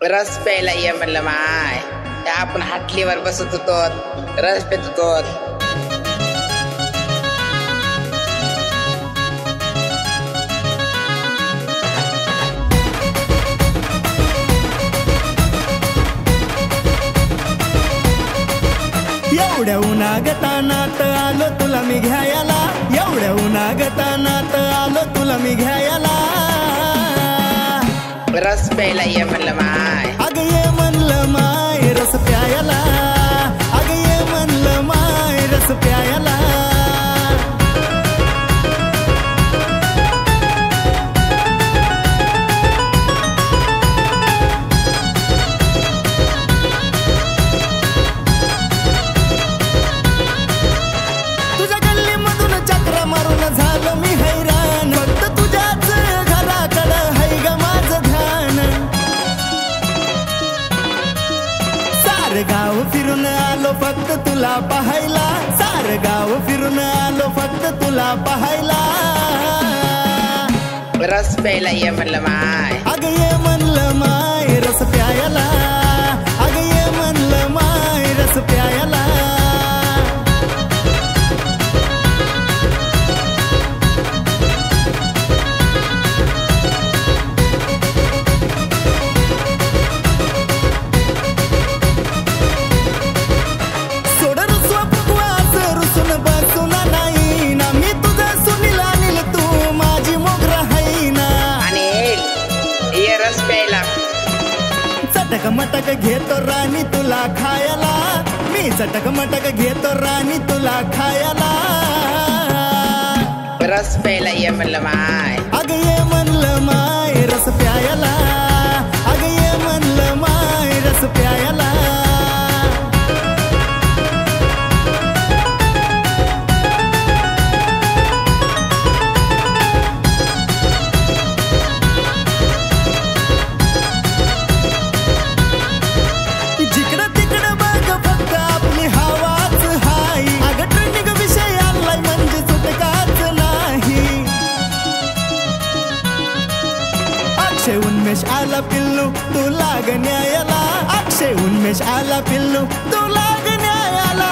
रस प्यायला ये म्हणलं माय. आपण हाटलीवर बसत होतो, रस पेत होतो. एवढ्या उन्हागतानात आलो तुला मी घ्यायला, एवढ्या उन्हागतानात आलो तुला मी घ्यायला. रस प्यायला ये म्हणलं माय. अग ये म्हणलं माय रस प्यायला, अग ये म्हणलं माय रस प्यायला. तुझ्या गल्लीमधून चक्र मारून झालो मी हैराण, फक्त तुझ्याच घराकडं है ग माझं ध्यान. सारं गाव फिरून आलो फक्त तुला पाहायला, सारं गाव फिरून आलो फक्त तुला पाहायला. रस प्यायला ये म्हणलं माय. अग ये म्हणलं माय रस प्यायला, अग ये म्हणलं माय रस प्यायला. सोड रुसवा फुगवाच रुसून बसून नाही ना, मी तुझं सुनील अनिल तू माझी मोगरा है ना. अनिल ये रस प्यायला. चटक मटक घेतो राणी तुला खायला, मी चटक मटक घेतो राणी तुला खायला. रस प्यायला ये म्हणलं माय. अग ये म्हणलं माय रस प्यायला, अग ये म्हणलं माय रस प्यायला. जिकडं तिकडं बघ फक्त आपली हवाच हाय, अगं ट्रेंडिंग विषय आलाय म्हणजे सुटकाच नाही. अक्षय उन्मेष आला पिल्लू तू लाग न्यायाला, अक्षय उन्मेष आला पिल्लू तू लाग न्यायाला.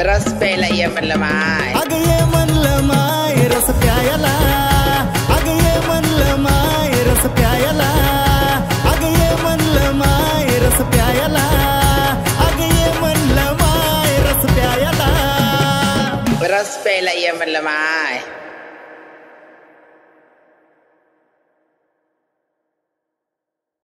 रस प्यायला ये म्हणलं माय. अग ये म्हणलं माय रस प्यायला, अग ये म्हणलं माय रस प्यायला, अग ये म्हणलं माय रस प्यायला, अग ये म्हणलं माय रस प्यायला. रस प्यायला ये म्हणलं माय.